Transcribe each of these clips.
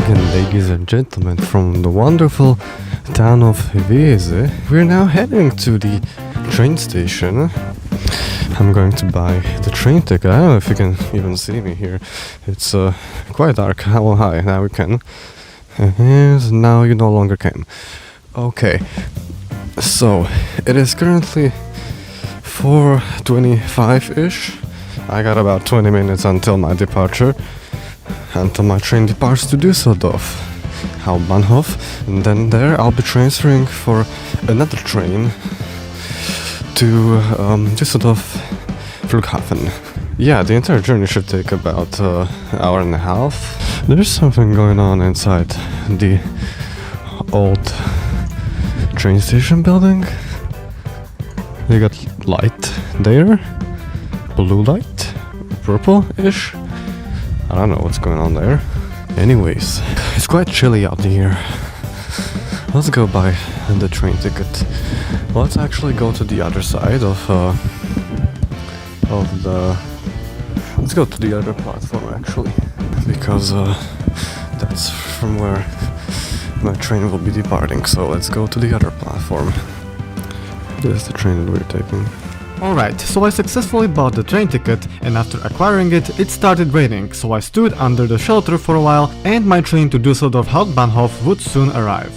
again, ladies and gentlemen, from the wonderful town of Weeze. We're now heading to the train station. I'm going to buy the train ticket. I don't know if you can even see me here. It's quite dark. Well, hi, now we can. And now you no longer can. Okay, so it is currently 4:25-ish. I got about 20 minutes until my departure. Until my train departs to Dusseldorf, Hauptbahnhof, and then there I'll be transferring for another train to Dusseldorf Flughafen. Yeah, the entire journey should take about an hour and a half. There's something going on inside the old train station building. They got light there, blue light, purple-ish. I don't know what's going on there. Anyways, it's quite chilly out here. Let's go buy the train ticket. Let's actually go to the other side of the... Let's go to the other platform actually, because that's from where my train will be departing. So let's go to the other platform. This is the train that we're taking. Alright, so I successfully bought the train ticket, and after acquiring it, it started raining, so I stood under the shelter for a while, and my train to Dusseldorf Hauptbahnhof would soon arrive.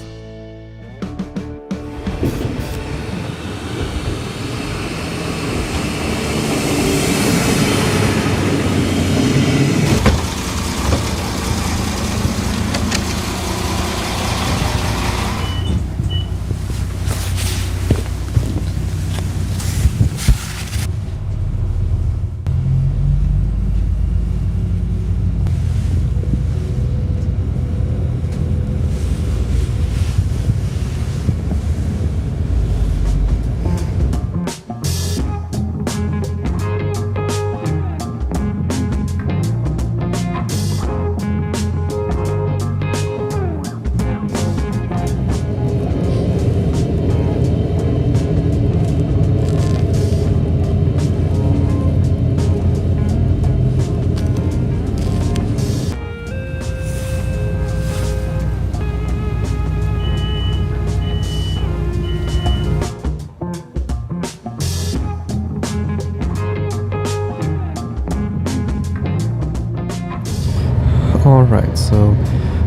Alright, so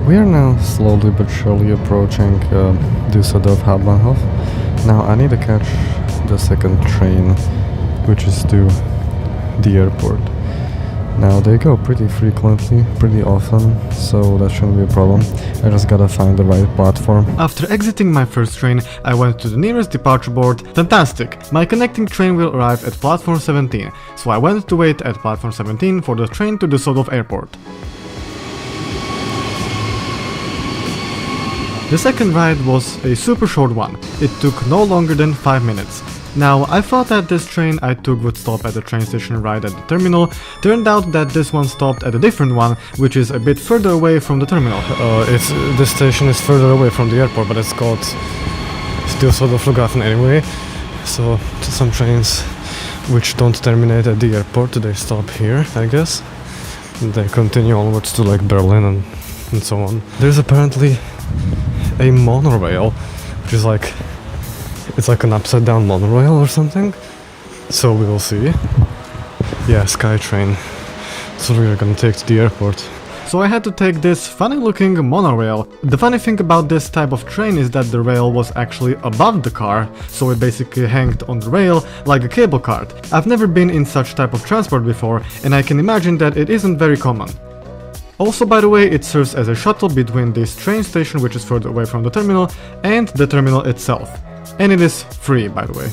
we are now slowly but surely approaching Dusseldorf Hauptbahnhof. Now I need to catch the second train, which is to the airport. Now they go pretty frequently, pretty often, so that shouldn't be a problem. I just gotta find the right platform. After exiting my first train, I went to the nearest departure board. Fantastic! My connecting train will arrive at platform 17, so I went to wait at platform 17 for the train to Dusseldorf Airport. The second ride was a super short one. It took no longer than 5 minutes. Now, I thought that this train I took would stop at the train station right at the terminal. Turned out that this one stopped at a different one, which is a bit further away from the terminal. This station is further away from the airport, but it's called Dusseldorf Flughafen anyway. So some trains which don't terminate at the airport, they stop here, I guess. And they continue onwards to like Berlin and so on. There's apparently a monorail, which is like, it's like an upside down monorail or something, so we will see. Yeah, Skytrain, so we're gonna take to the airport. So I had to take this funny looking monorail. The funny thing about this type of train is that the rail was actually above the car, so it basically hanged on the rail like a cable cart. I've never been in such type of transport before, and I can imagine that it isn't very common. Also, by the way, it serves as a shuttle between this train station, which is further away from the terminal, and the terminal itself. And it is free, by the way.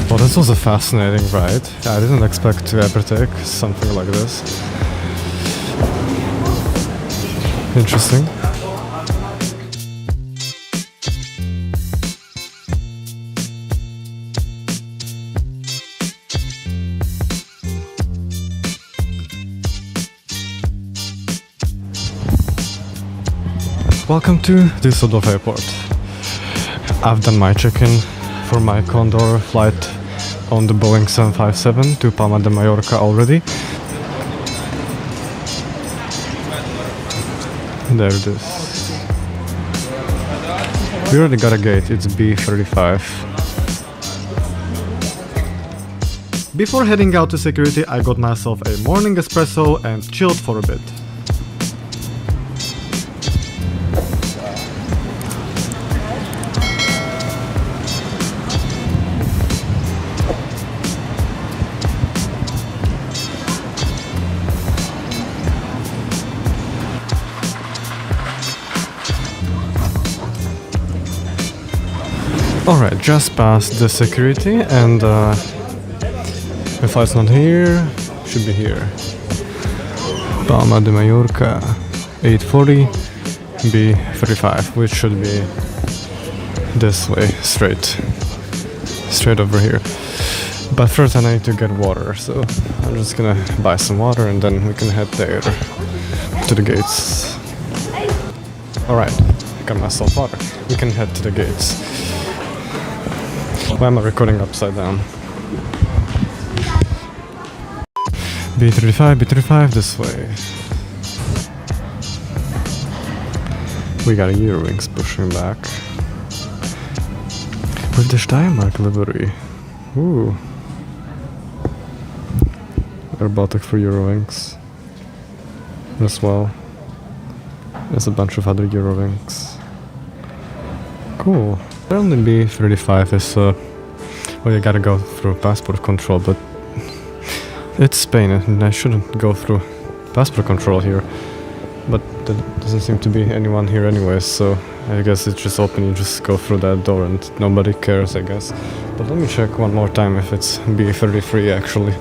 Well, this was a fascinating ride. I didn't expect to ever take something like this. Interesting. welcome to Dusseldorf Airport. I've done my check-in for my Condor flight on the Boeing 757 to Palma de Mallorca already. There it is. We already got a gate, it's B35. Before heading out to security, I got myself a morning espresso and chilled for a bit. Alright, just past the security and the flight's not here, should be here. Palma de Mallorca 840 B35, which should be this way, straight over here. But first I need to get water, so I'm just gonna buy some water and then we can head there to the gates. Alright, got myself water. We can head to the gates. Why am I recording upside down? B35, this way. We got Eurowings pushing back. With the Steiermark livery. Ooh. Robotic for Eurowings. As well. There's a bunch of other Eurowings. Cool. Apparently B35 is, well, you gotta go through passport control, but it's Spain and I shouldn't go through passport control here. But there doesn't seem to be anyone here anyways, so I guess it's just open, you just go through that door and nobody cares, I guess. But let me check one more time if it's B33 actually.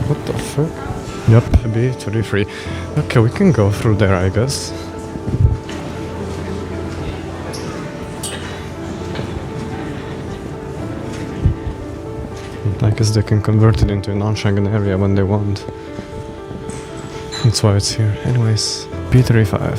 What the fuck? Yep, B33. Okay, we can go through there, I guess. I guess they can convert it into a non-Schengen area when they want. That's why it's here. Anyways, B35.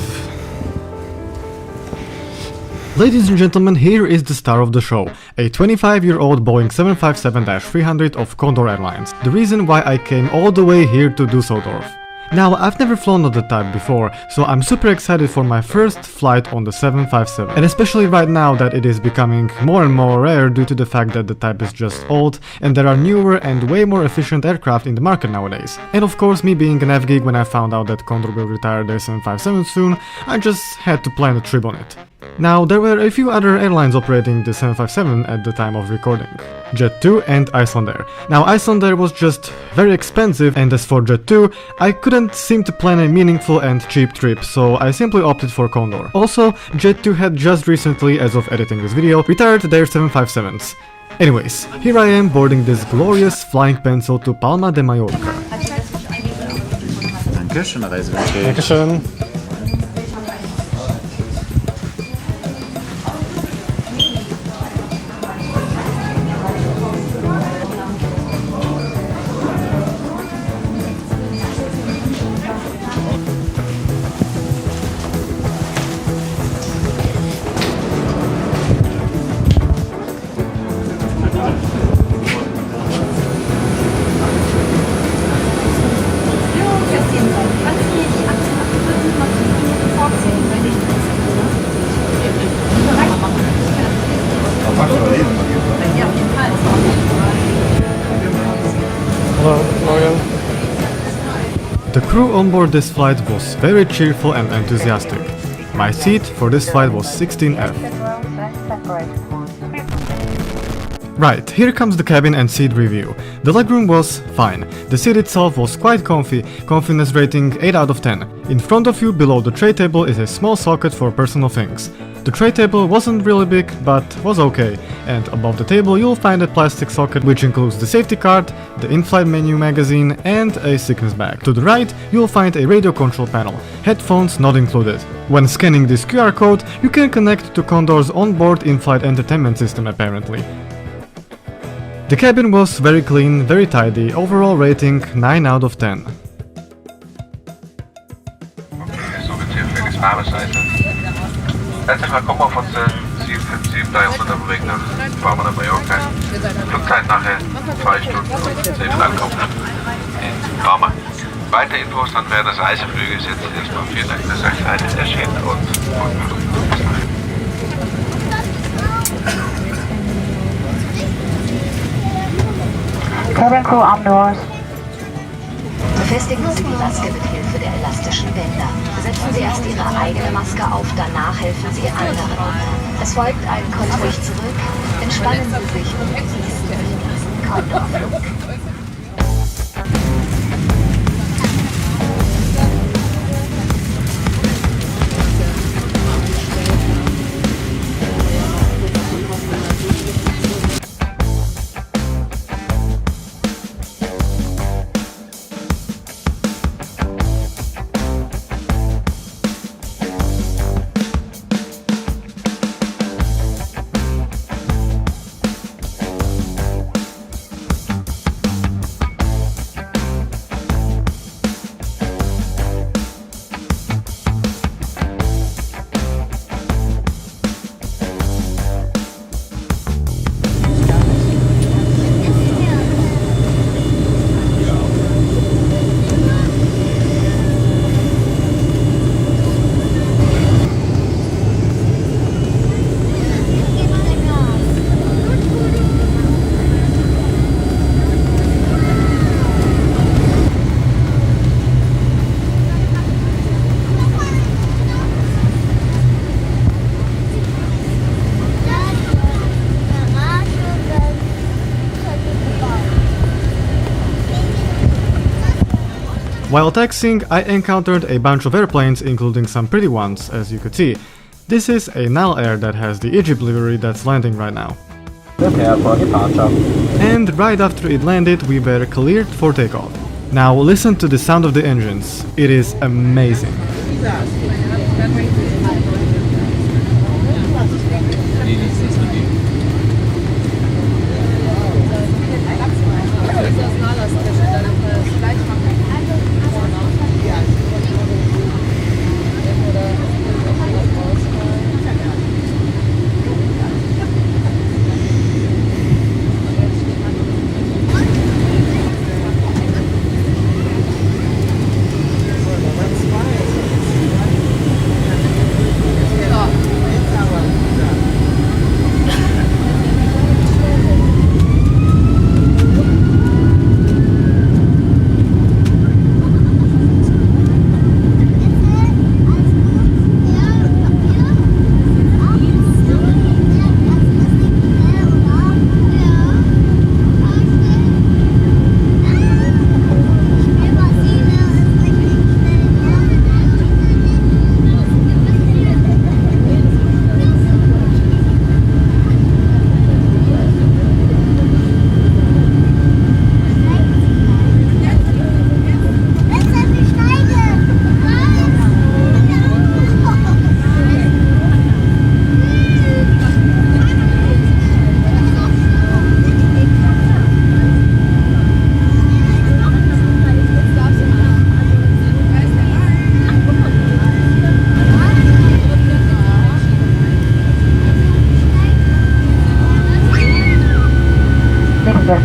Ladies and gentlemen, here is the star of the show, a 25-year-old Boeing 757-300 of Condor Airlines. The reason why I came all the way here to Dusseldorf. Now, I've never flown on the type before, so I'm super excited for my first flight on the 757. And especially right now that it is becoming more and more rare due to the fact that the type is just old and there are newer and way more efficient aircraft in the market nowadays. And of course, me being an F-geek, when I found out that Condor will retire their 757 soon, I just had to plan a trip on it. Now, there were a few other airlines operating the 757 at the time of recording. Jet2 and Icelandair. Now, Icelandair was just very expensive, and as for Jet2, I couldn't seem to plan a meaningful and cheap trip, so I simply opted for Condor. Also, Jet2 had just recently, as of editing this video, retired their 757s. Anyways, here I am boarding this glorious flying pencil to Palma de Mallorca. Dankeschön, Reisewünsche. Dankeschön. The crew on board this flight was very cheerful and enthusiastic. My seat for this flight was 16F. Right, here comes the cabin and seat review. The legroom was fine. The seat itself was quite comfy, confidence rating 8 out of 10. In front of you, below the tray table, is a small socket for personal things. The tray table wasn't really big, but was okay, and above the table you'll find a plastic socket which includes the safety card, the in-flight menu magazine, and a sickness bag. To the right, you'll find a radio control panel, headphones not included. When scanning this QR code, you can connect to Condor's onboard in-flight entertainment system apparently. The cabin was very clean, very tidy, overall rating 9 out of 10. Okay, so the 2 Felix Palace Herzlich willkommen auf unserer 757-300 am Weg nach Palma de Mallorca. Flugzeit nachher 2 Stunden und 7 Ankunft in Palma. Weitere Infos dann während des Reiseflüges jetzt erstmal vielen Dank, dass ihr Zeit erschienen und Cabin Crew on doors. Befestigen Sie die Maske mit Hilfe der elastischen Bänder. Setzen Sie erst Ihre eigene Maske auf, danach helfen Sie anderen. Es folgt ein Kommt ruhig zurück. Entspannen Sie sich und genießen Sie diesen Condor-Flug. While taxiing, I encountered a bunch of airplanes, including some pretty ones, as you could see. This is a Nile Air that has the Egypt livery that's landing right now. Prepare for departure. And right after it landed, we were cleared for takeoff. Now listen to the sound of the engines. It is amazing.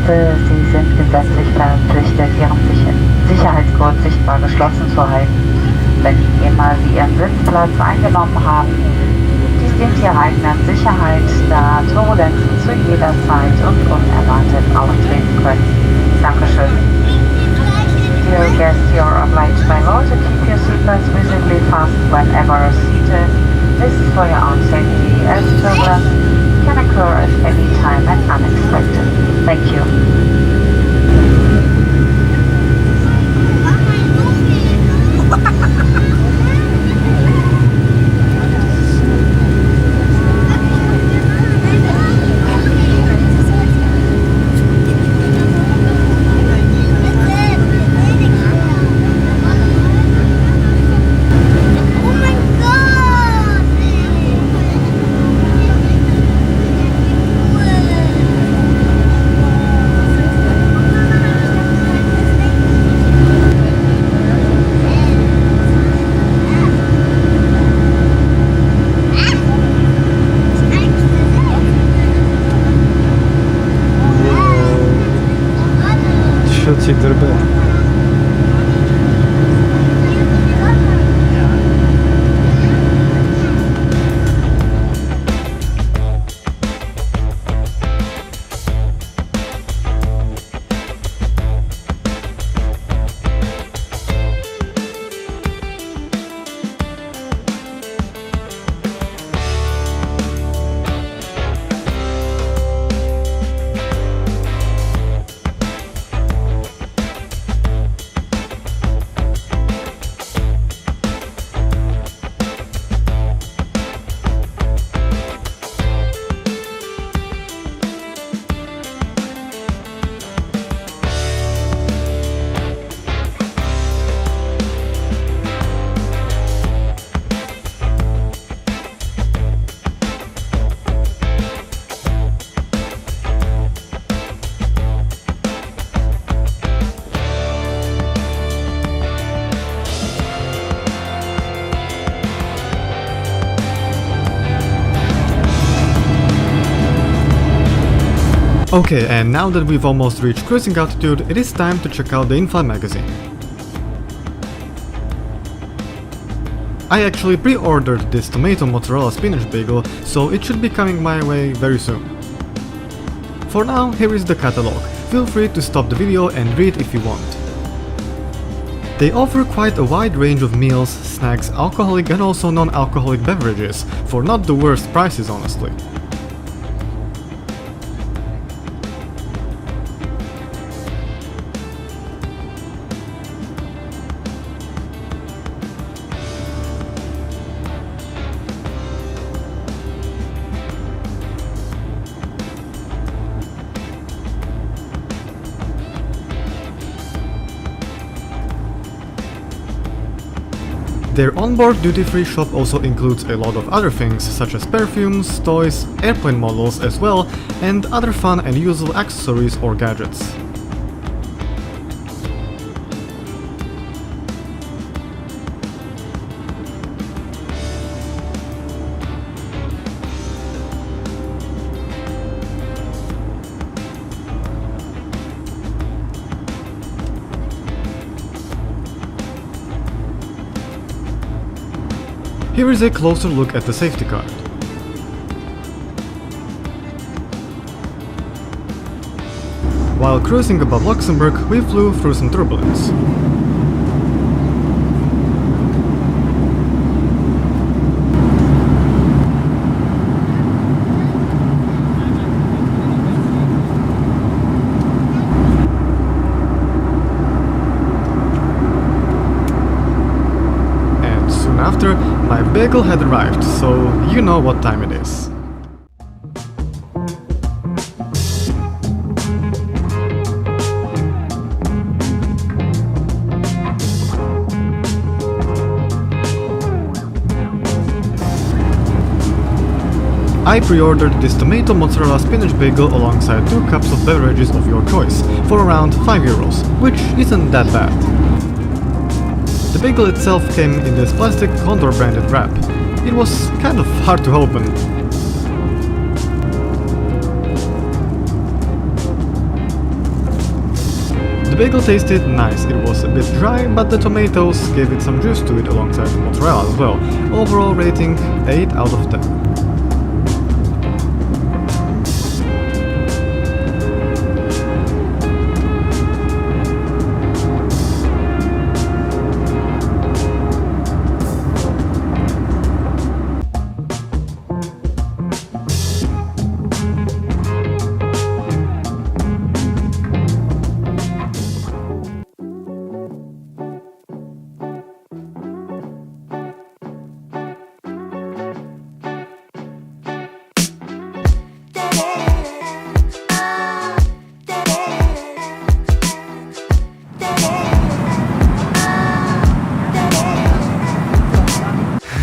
Sie sind gesetzlich verpflichtet, Ihren Sicherheitsgurt sichtbar geschlossen zu halten, wenn jemals Sie Ihren Sitzplatz eingenommen haben. Dies dient Ihrer eigenen Sicherheit, da Turbulenzen zu jeder Zeit und unerwartet auftreten können. Dankeschön. Dear guests, you are obliged by law to keep your seatbelts visibly fastened whenever seated. This is for your own safety, as turbulence can occur at any time and unexpected. Thank you. drby. Okay, and now that we've almost reached cruising altitude, it is time to check out the in-flight magazine. I actually pre-ordered this tomato mozzarella spinach bagel, so it should be coming my way very soon. For now, here is the catalog. Feel free to stop the video and read if you want. They offer quite a wide range of meals, snacks, alcoholic and also non-alcoholic beverages, for not the worst prices honestly. Their onboard duty-free shop also includes a lot of other things such as perfumes, toys, airplane models as well, and other fun and useful accessories or gadgets. Here is a closer look at the safety card. While cruising above Luxembourg, we flew through some turbulence. After, my bagel had arrived, so you know what time it is. I pre-ordered this tomato mozzarella spinach bagel alongside 2 cups of beverages of your choice, for around €5, which isn't that bad. The bagel itself came in this plastic Condor branded wrap. It was kind of hard to open. The bagel tasted nice. It was a bit dry, but the tomatoes gave it some juice to it alongside the mozzarella as well. Overall rating 8 out of 10.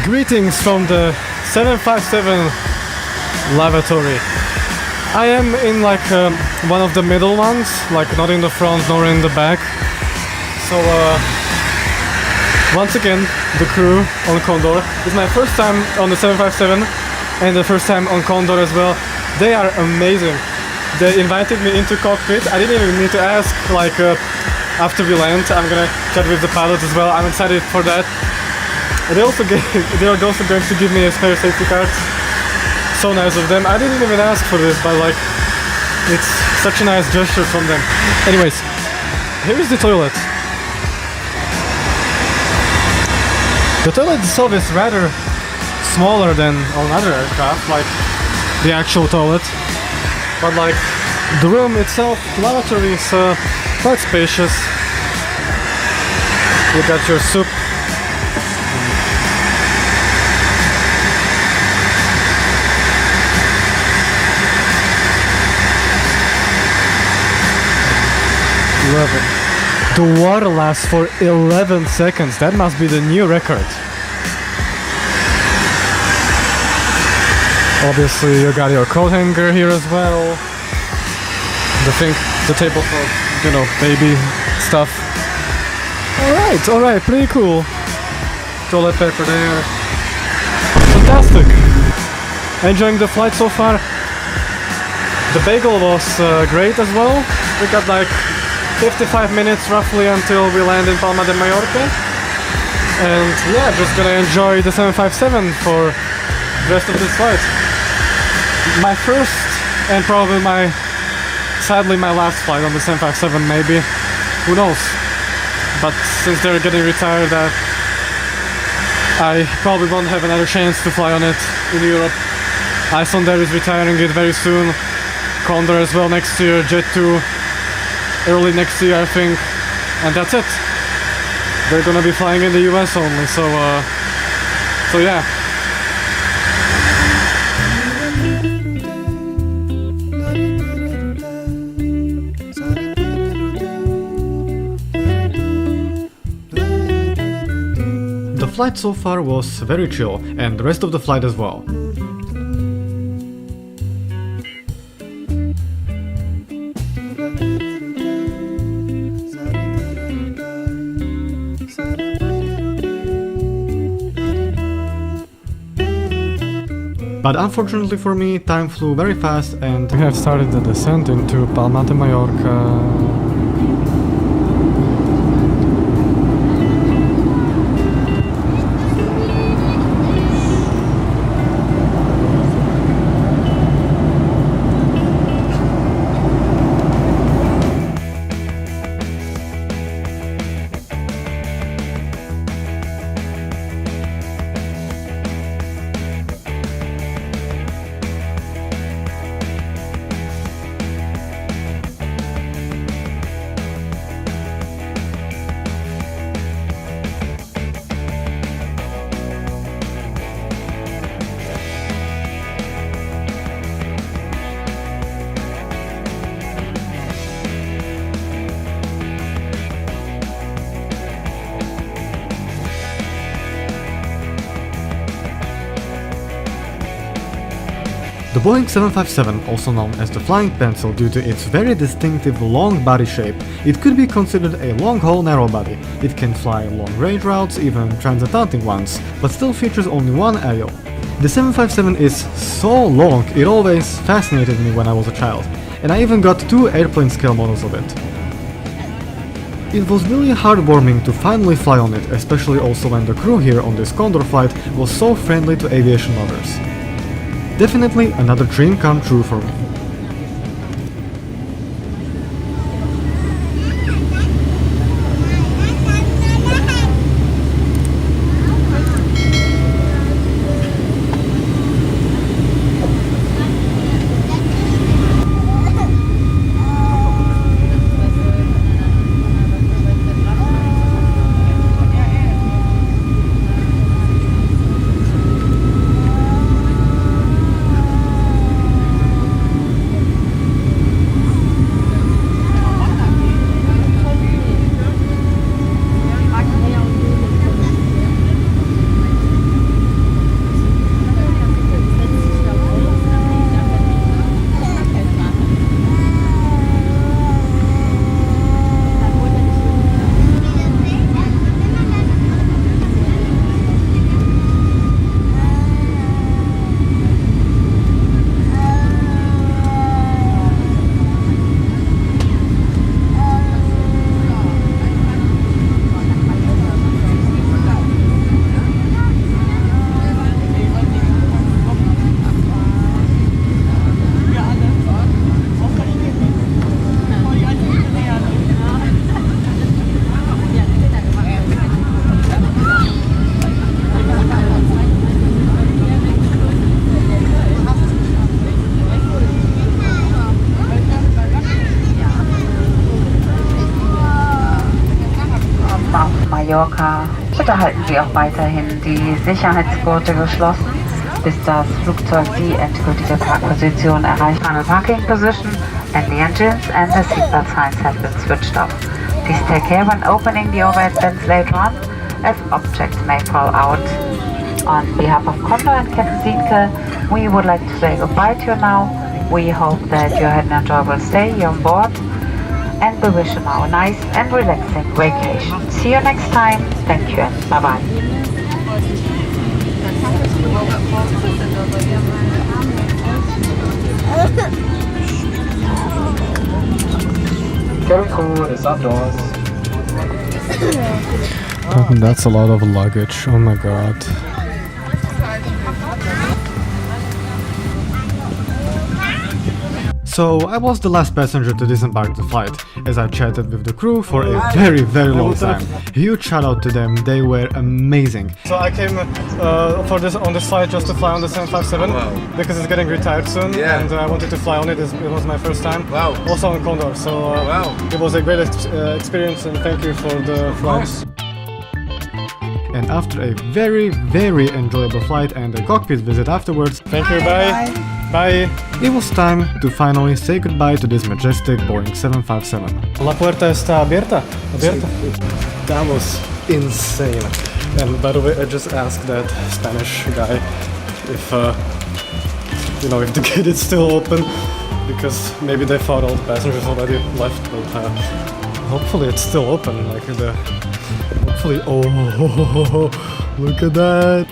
Greetings from the 757 Lavatory. I am in like one of the middle ones, like not in the front nor in the back. So once again, the crew on Condor. It's my first time on the 757 and the first time on Condor as well. They are amazing. They invited me into cockpit. I didn't even need to ask, like after we land, I'm gonna chat with the pilot as well. I'm excited for that. They are also going to give me a spare safety card. So nice of them. I didn't even ask for this, but like, it's such a nice gesture from them. Anyways, here is the toilet. The toilet itself is rather smaller than on other aircraft, like the actual toilet. But like, the room itself, the lavatory, is quite spacious. You got your soup. The water lasts for 11 seconds. That must be the new record. Obviously, you got your coat hanger here as well. The table for, you know, baby stuff. Alright, pretty cool. Toilet paper there. Fantastic. Enjoying the flight so far. The bagel was great as well. We got like 55 minutes roughly until we land in Palma de Mallorca. And yeah, just gonna enjoy the 757 for the rest of this flight. My first and probably sadly my last flight on the 757 maybe. Who knows? But since they're getting retired, I probably won't have another chance to fly on it in Europe. Icelandair is retiring it very soon. Condor as well next year, Jet 2 early next year I think, and that's it. They're gonna be flying in the US only, so yeah. The flight so far was very chill, and the rest of the flight as well. But unfortunately for me, time flew very fast and we have started the descent into Palma de Mallorca. The Boeing 757, also known as the Flying Pencil due to its very distinctive long body shape, it could be considered a long-haul narrow body. It can fly long-range routes, even transatlantic ones, but still features only one aisle. The 757 is so long, it always fascinated me when I was a child, and I even got 2 airplane scale models of it. It was really heartwarming to finally fly on it, especially also when the crew here on this Condor flight was so friendly to aviation lovers. Definitely another dream come true for me. Mallorca. Bitte halten Sie auch weiterhin die Sicherheitsgurte geschlossen, bis das Flugzeug die endgültige Parkposition erreicht. Final parking position and the engines and the seatbelt signs have been switched off. Please take care when opening the overhead bins later on, as objects may fall out. On behalf of Condor and Captain Sienke, we would like to say goodbye to you now. We hope that you had an enjoyable stay here on board, and we wish you now a nice and relaxing vacation. See you next time. Thank you and bye-bye. Cabin crew is outdoors. That's a lot of luggage, oh my god. So I was the last passenger to disembark the flight, as I chatted with the crew for a very long time. Huge shout out to them, they were amazing. So I came on this flight just to fly on the 757 because it's getting retired soon, and I wanted to fly on it. It was my first time. Also on Condor, so it was a great experience, and thank you for the flights. And after a very enjoyable flight and a cockpit visit afterwards, thank you, bye! It was time to finally say goodbye to this majestic Boeing 757. La puerta está abierta? That was insane. And by the way, I just asked that Spanish guy if if the gate is still open, because maybe they thought all the passengers already left, but hopefully it's still open. Hopefully. Oh, look at that!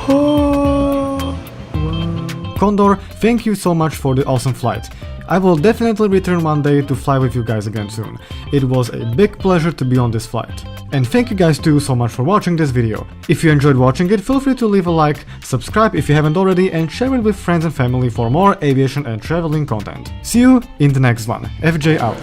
Oh, wow. Condor, thank you so much for the awesome flight. I will definitely return one day to fly with you guys again soon. It was a big pleasure to be on this flight. And thank you guys too so much for watching this video. If you enjoyed watching it, feel free to leave a like, subscribe if you haven't already, and share it with friends and family for more aviation and traveling content. See you in the next one. FJ out.